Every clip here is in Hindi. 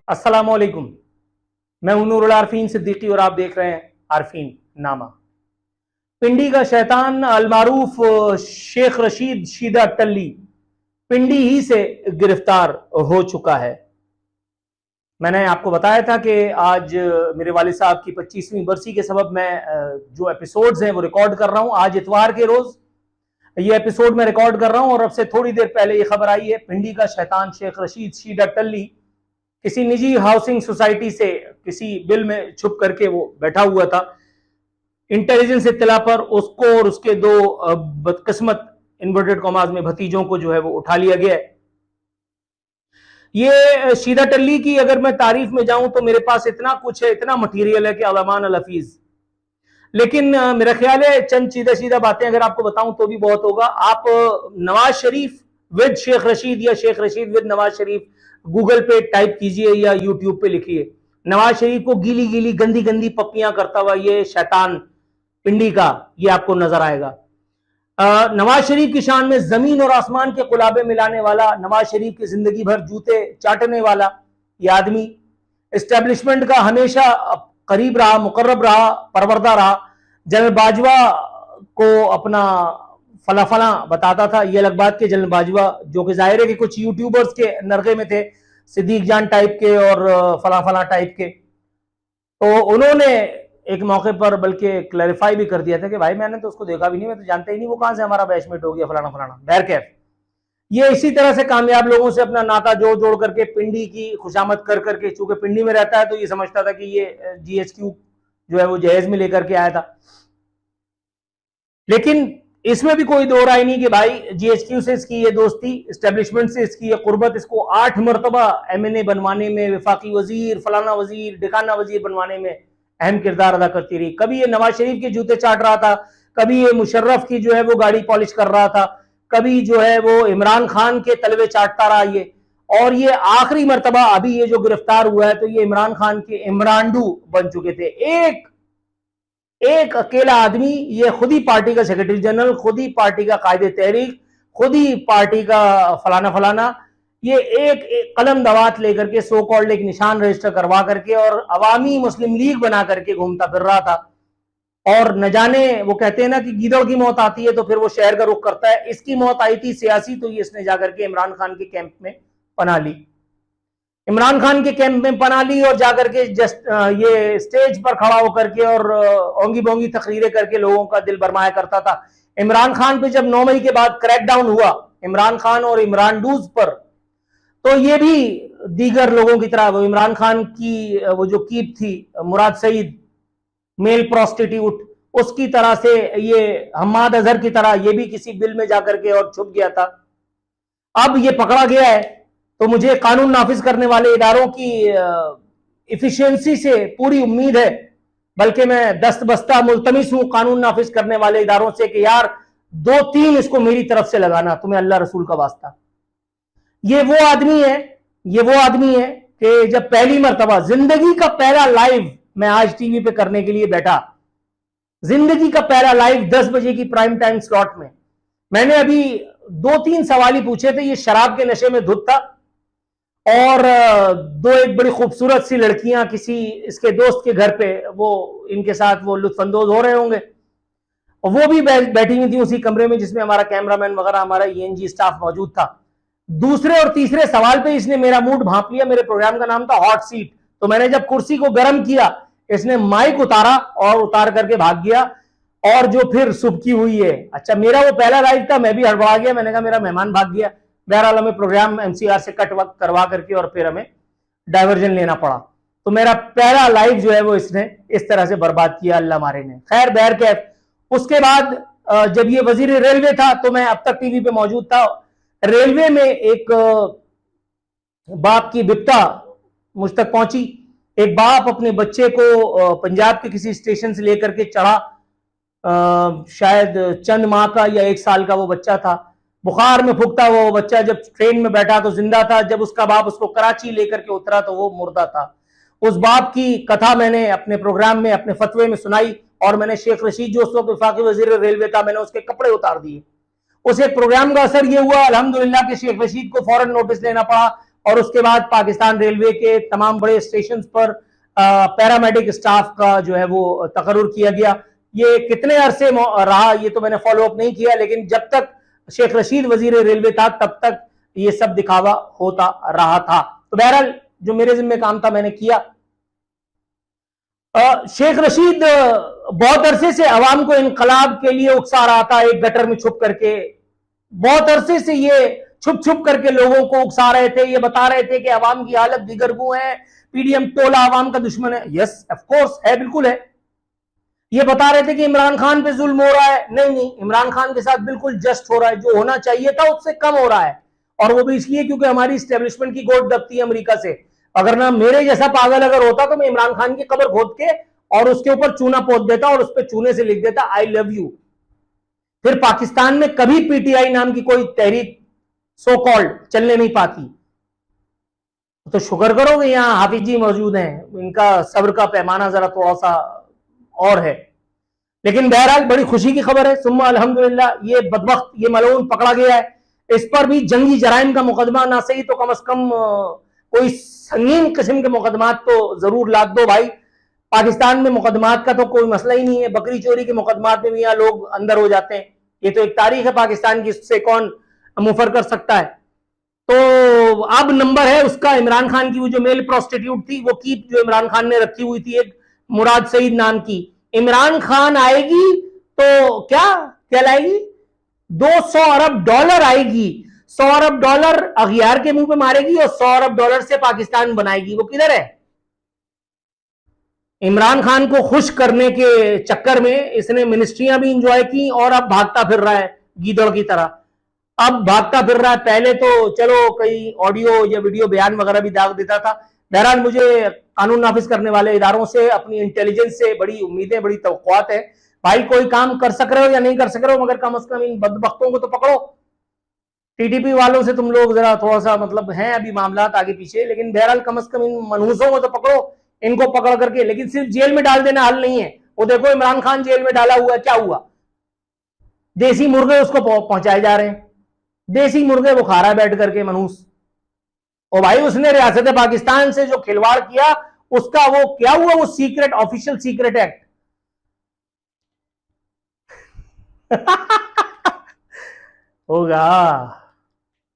अस्सलामुअलैकुम। मैं हूं नूरुल आरफीन सिद्दीकी और आप देख रहे हैं आरफीन नामा। पिंडी का शैतान अलमारूफ शेख रशीद शीदा टल्ली पिंडी ही से गिरफ्तार हो चुका है। मैंने आपको बताया था कि आज मेरे वालिद साहब की 25वीं बरसी के सबब मैं जो एपिसोड्स हैं वो रिकॉर्ड कर रहा हूं। आज इतवार के रोज ये एपिसोड मैं रिकॉर्ड कर रहा हूं और अब से थोड़ी देर पहले ये खबर आई है, पिंडी का शैतान शेख रशीद शीदा टल्ली किसी निजी हाउसिंग सोसाइटी से किसी बिल में छुप करके वो बैठा हुआ था। इंटेलिजेंस इत्तला पर उसको और उसके दो बदकिस्मत इन्वर्टेड कॉमास में भतीजों को जो है वो उठा लिया गया है। ये शीदा टल्ली की अगर मैं तारीफ में जाऊं तो मेरे पास इतना कुछ है, इतना मटीरियल है कि अलामान अल हफीज। लेकिन मेरा ख्याल है चंद सीधा सीधा बातें अगर आपको बताऊं तो भी बहुत होगा। आप नवाज शरीफ विद शेख रशीद या शेख रशीद विद नवाज शरीफ गूगल पे टाइप कीजिए या यूट्यूब पे लिखिए। नवाज शरीफ को गीली गीली गंदी गंदी पप्पियां करता हुआ ये शैतान पिंडी का ये आपको नजर आएगा। नवाज शरीफ की शान में जमीन और आसमान के कुलाबे मिलाने वाला, नवाज शरीफ की जिंदगी भर जूते चाटने वाला ये आदमी एस्टेब्लिशमेंट का हमेशा करीब रहा, मुकर्रब रहा, परवरदा रहा। जनरल बाजवा को अपना फला फला बताता था। ये अलग बात के जनरल बाजवा जो कि जाहिर है कि कुछ यूट्यूबर्स के नरगे में थे, सिद्दीक जान टाइप के और फला फला टाइप के, तो उन्होंने एक मौके पर बल्कि क्लैरिफाई भी कर दिया था कि भाई मैंने तो उसको देखा भी नहीं, मैं तो जानता ही नहीं वो कहां से हमारा बैचमेट हो गया फलाना फलाना। बहरकैफ ये इसी तरह से कामयाब लोगों से अपना नाता जोड़ जोड़ करके पिंडी की खुशामद कर करके, चूंकि पिंडी में रहता है तो ये समझता था कि ये जीएचक्यू जो है वो जहेज में लेकर के आया था। लेकिन इसमें भी कोई दो राय नहीं कि भाई जीएचक्यू से इसकी ये दोस्ती, एस्टेब्लिशमेंट से इसकी ये कुर्बत इसको 8 मरतबा एमएनए बनवाने में, विफाकी वजीर, फलाना वजीर, डिकाना वजीर बनवाने में अहम किरदार अदा करती रही। कभी ये नवाज शरीफ के जूते चाट रहा था, कभी ये मुशर्रफ की जो है वो गाड़ी पॉलिश कर रहा था, कभी जो है वो इमरान खान के तलवे चाटता रहा ये। और ये आखिरी मर्तबा अभी ये जो गिरफ्तार हुआ है तो ये इमरान खान के इमरानडू बन चुके थे। एक अकेला आदमी, ये खुद ही पार्टी का सेक्रेटरी जनरल, खुद ही पार्टी का कायदे तहरीक, खुद ही पार्टी का फलाना फलाना, ये एक कलम दवात लेकर के सो कॉल्ड एक निशान रजिस्टर करवा करके और अवामी मुस्लिम लीग बना करके घूमता फिर रहा था। और न जाने वो कहते हैं ना कि गीदड़ की मौत आती है तो फिर वो शहर का रुख करता है। इसकी मौत आई थी सियासी, तो ये इसने जाकर के इमरान खान के कैंप में पनाह ली, इमरान खान के कैंप में पनाह ली और जाकर के जस्ट ये स्टेज पर खड़ा होकर के और ओंगी बोंगी तकरीरें करके लोगों का दिल बरमाया करता था। इमरान खान पे जब 9 मई के बाद क्रैकडाउन हुआ इमरान खान और इमरानडूज पर, तो ये भी दीगर लोगों की तरह वो इमरान खान की वो जो कीप थी मुराद सईद मेल प्रोस्टिट्यूट, उसकी तरह से ये हम्माद अजहर की तरह ये भी किसी बिल में जाकर के और छुप गया था। अब ये पकड़ा गया है तो मुझे कानून नाफिज करने वाले इदारों की इफिशियंसी से पूरी उम्मीद है, बल्कि मैं दस्त बस्ता मुल्तमिस हूं कानून नाफिज करने वाले इदारों से कि यार 2-3 इसको मेरी तरफ से लगाना, तुम्हें अल्लाह रसूल का वास्ता। ये वो आदमी है कि जब पहली मर्तबा जिंदगी का पहला लाइव मैं आज टीवी पे करने के लिए बैठा, जिंदगी का पहला लाइव 10 बजे की प्राइम टाइम स्लॉट में, मैंने अभी 2-3 सवाल ही पूछे थे। ये शराब के नशे में धुत था और एक बड़ी खूबसूरत सी लड़कियां किसी इसके दोस्त के घर पे वो इनके साथ वो लुत्फानंदोज हो रहे होंगे, और वो भी बैठी हुई थी उसी कमरे में जिसमें हमारा कैमरामैन वगैरह हमारा ईएनजी स्टाफ मौजूद था। दूसरे और तीसरे सवाल पे इसने मेरा मूड भांप लिया। मेरे प्रोग्राम का नाम था हॉट सीट, तो मैंने जब कुर्सी को गर्म किया इसने माइक उतारा और उतार करके भाग गया। और जो फिर सुबकी हुई है, अच्छा मेरा वो पहला लाइव था, मैं भी हड़बड़ा गया, मैंने कहा मेरा मेहमान भाग गया। बहरहाल हमें प्रोग्राम एमसीआर से कट वक्त करवा करके और फिर हमें डाइवर्जन लेना पड़ा। तो मेरा पहला लाइव जो है वो इसने इस तरह से बर्बाद किया, अल्लाह मारे ने। खैर बहरकैफ उसके बाद जब ये वजीर रेलवे था तो मैं अब तक टीवी पे मौजूद था। रेलवे में एक बाप की विपता मुझ तक पहुंची। एक बाप अपने बच्चे को पंजाब के किसी स्टेशन से लेकर के चढ़ा, शायद चंद माह का या 1 साल का वो बच्चा था, बुखार में फूकता वो बच्चा जब ट्रेन में बैठा तो जिंदा था, जब उसका बाप उसको कराची लेकर के उतरा तो वो मुर्दा था। उस बाप की कथा मैंने अपने प्रोग्राम में अपने फतवे में सुनाई और मैंने शेख रशीद जो उस वक्त वफाकी वजीर रेलवे था, मैंने उसके कपड़े उतार दिए। उस एक प्रोग्राम का असर ये हुआ अल्हम्दुलिल्लाह कि शेख रशीद को फौरन नोटिस लेना पड़ा और उसके बाद पाकिस्तान रेलवे के तमाम बड़े स्टेशन पर पैरामेडिक स्टाफ का जो है वो तकर्रुर किया गया। ये कितने अरसे रहा ये तो मैंने फॉलो अप नहीं किया, लेकिन जब तक शेख रशीद वजीर रेलवे था तब तक ये सब दिखावा होता रहा था। तो बहरहाल जो मेरे जिम्मे काम था मैंने किया। शेख रशीद बहुत अरसे से अवाम को इनकलाब के लिए उकसा रहा था, एक गटर में छुप करके बहुत अरसे से ये छुप छुप करके लोगों को उकसा रहे थे। ये बता रहे थे कि अवाम की हालत दिगरगू है, पीडीएम टोला अवाम का दुश्मन है। यस ऑफ कोर्स है, बिल्कुल है। ये बता रहे थे कि इमरान खान पे जुल्म हो रहा है। नहीं नहीं, इमरान खान के साथ बिल्कुल जस्ट हो रहा है, जो होना चाहिए था उससे कम हो रहा है। और वो भी इसलिए क्योंकि हमारी स्टैब्लिशमेंट की गोद दबती है अमेरिका से। अगर ना मेरे जैसा पागल अगर होता तो मैं इमरान खान की कब्र खोद के और उसके ऊपर चूना पोत देता और उस पर चूने से लिख देता आई लव यू। फिर पाकिस्तान में कभी पीटीआई नाम की कोई तहरीक सो कॉल्ड चलने नहीं पाती। तो शुक्र करो कि यहां हाफिज जी मौजूद हैं, इनका सब्र का पैमाना जरा थोड़ा सा और है। लेकिन बहरहाल बड़ी खुशी की खबर है, सुम्मा अल्हम्दुलिल्लाह, ये बदबख्त ये मलऊन पकड़ा गया है। इस पर भी जंगी जराइम का मुकदमा ना सही तो कम से कम कोई संगीन किस्म के मुकदमात तो जरूर लाद दो भाई। पाकिस्तान में मुकदमात का तो कोई मसला ही नहीं है, बकरी चोरी के मुकदमात में भी यहाँ लोग अंदर हो जाते हैं। ये तो एक तारीख है पाकिस्तान की, इससे कौन मुफर कर सकता है। तो अब नंबर है उसका, इमरान खान की वो जो मेल प्रोस्टिट्यूट थी, वो कीप जो इमरान खान ने रखी हुई थी एक मुराद सईद नाम की। इमरान खान आएगी तो क्या कहलाएगी, 200 अरब डॉलर आएगी। 100 अरब डॉलर अगियार के मुंह पे मारेगी और 100 अरब डॉलर से पाकिस्तान बनाएगी। वो किधर है? इमरान खान को खुश करने के चक्कर में इसने मिनिस्ट्रियां भी इंजॉय की और अब भागता फिर रहा है गीदड़ की तरह। अब भागता फिर रहा है। पहले तो चलो कई ऑडियो या वीडियो बयान वगैरह भी दाग देता था। बहरहाल मुझे कानून नाफिज करने वाले इदारों से, अपनी इंटेलिजेंस से बड़ी उम्मीदें, बड़ी तवक्कुआत है। भाई कोई काम कर सक रहे हो या नहीं कर सक रहे हो, मगर कम से कम इन बदबख्तों को तो पकड़ो। टीटीपी वालों से तुम लोग जरा थोड़ा सा मतलब हैं अभी मामला आगे पीछे, लेकिन बहरहाल कम से कम इन मनहूसों को तो पकड़ो, इनको पकड़ करके। लेकिन सिर्फ जेल में डाल देना हल नहीं है। वो देखो इमरान खान जेल में डाला हुआ है, क्या हुआ? देसी मुर्गे उसको पहुंचाए जा रहे हैं, देसी मुर्गे वो खा रहा है बैठ करके मनहूस। और भाई उसने रियासत पाकिस्तान से जो खिलवाड़ किया उसका वो क्या हुआ, वो सीक्रेट, ऑफिशियल सीक्रेट एक्ट। होगा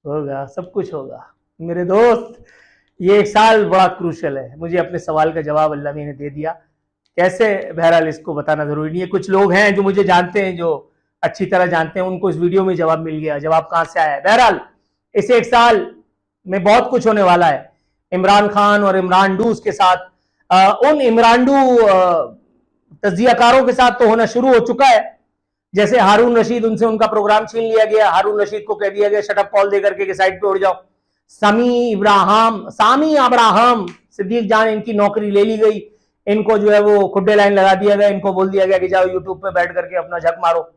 होगा, सब कुछ होगा मेरे दोस्त। ये एक साल बड़ा क्रूशल है। मुझे अपने सवाल का जवाब अल्लाह ने दे दिया। कैसे, बहरहाल इसको बताना जरूरी नहीं है। कुछ लोग हैं जो मुझे जानते हैं, जो अच्छी तरह जानते हैं, उनको इस वीडियो में जवाब मिल गया। जवाब कहां से आया है? बहरहाल इस एक साल में बहुत कुछ होने वाला है इमरान खान और इमरान डूज के साथ। उन इमरानडू तजियाकारों के साथ तो होना शुरू हो चुका है। जैसे हारून रशीद, उनसे उनका प्रोग्राम छीन लिया गया। हारून रशीद को कह दिया गया शटअप कॉल देकर के साइड पे उड़ जाओ। सामी अब्राहम सिद्दीक जान, इनकी नौकरी ले ली गई। इनको जो है वो खुड्डे लाइन लगा दिया गया। इनको बोल दिया गया कि जाओ यूट्यूब पे बैठ करके अपना झक मारो।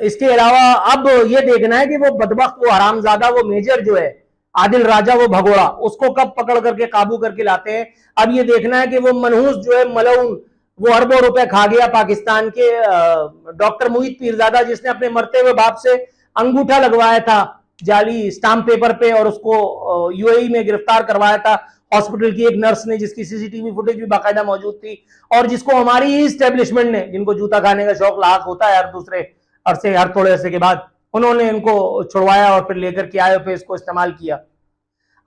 इसके अलावा अब ये देखना है कि वो बदबख्त, वो हरामजादा, वो मेजर जो है आदिल राजा, वो भगोड़ा, उसको कब पकड़ करके काबू करके लाते हैं। अब ये देखना है कि वो मनहूस जो है मलऊन, वो अरबों रुपए खा गया पाकिस्तान के डॉक्टर मोहित पीरजादा, जिसने अपने मरते हुए बाप से अंगूठा लगवाया था जाली स्टाम्प पेपर पे और उसको यूएई में गिरफ्तार करवाया था हॉस्पिटल की एक नर्स ने, जिसकी सीसीटीवी फुटेज भी बाकायदा मौजूद थी। और जिसको हमारी ही स्टैब्लिशमेंट ने, जिनको जूता खाने का शौक लाख होता है हर दूसरे अरसे, हर थोड़े अरसे के बाद, उन्होंने इनको छुड़वाया और फिर लेकर के आए, फिर इसको इस्तेमाल किया।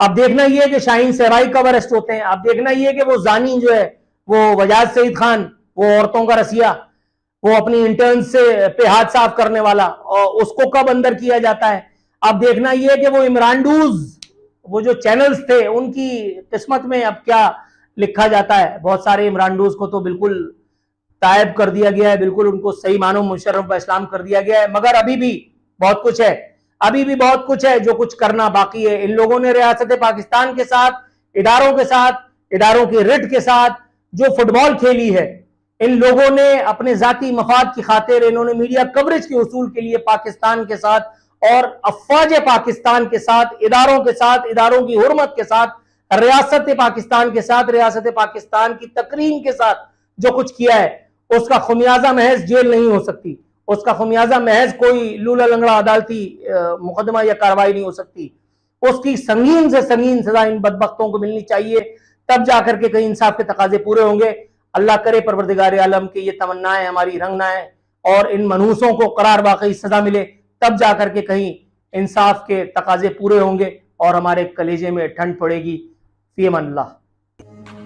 अब देखना यह है कि शाहीन सहराई कब अरेस्ट होते हैं। अब देखना यह है कि वो जानी जो है, वो वजाद सईद खान, वो औरतों का रसिया, वो अपनी इंटर्न से पे हाथ साफ करने वाला, और उसको कब अंदर किया जाता है। अब देखना यह है कि वो इमरानडूज, वो जो चैनल्स थे, उनकी किस्मत में अब क्या लिखा जाता है। बहुत सारे इमरानडूज को तो बिल्कुल तायब कर दिया गया है, बिल्कुल उनको सही मानो मुशर्रफ इस्लाम कर दिया गया है। मगर अभी भी बहुत कुछ है, अभी भी बहुत कुछ है जो कुछ करना बाकी है। इन लोगों ने रियासत पाकिस्तान के साथ, इदारों के साथ, इदारों की रिट के साथ जो फुटबॉल खेली है, इन लोगों ने अपने जाती मफाद की खातिर, इन्होंने मीडिया कवरेज के उसूल के लिए पाकिस्तान के साथ और अफवाज पाकिस्तान के साथ, इदारों के साथ, इदारों की हुर्मत के साथ, रियासत पाकिस्तान के साथ, रियासत पाकिस्तान की तकरीम के साथ जो कुछ किया है, उसका खुमियाजा महज जेल नहीं हो सकती। उसका खुमियाजा महज कोई लूला लंगड़ा अदालती मुकदमा या कार्रवाई नहीं हो सकती। उसकी संगीन से संगीन सजा इन बदबख्तों को मिलनी चाहिए, तब जाकर के कहीं इंसाफ के तकाजे पूरे होंगे। अल्लाह करे परवरदिगार आलम की ये तमन्नाएं हमारी रंग ना है और इन मनहूसों को करार वाकई सजा मिले, तब जाकर के कहीं इंसाफ के तकाजे पूरे होंगे और हमारे कलेजे में ठंड पड़ेगी। फी अमान अल्लाह।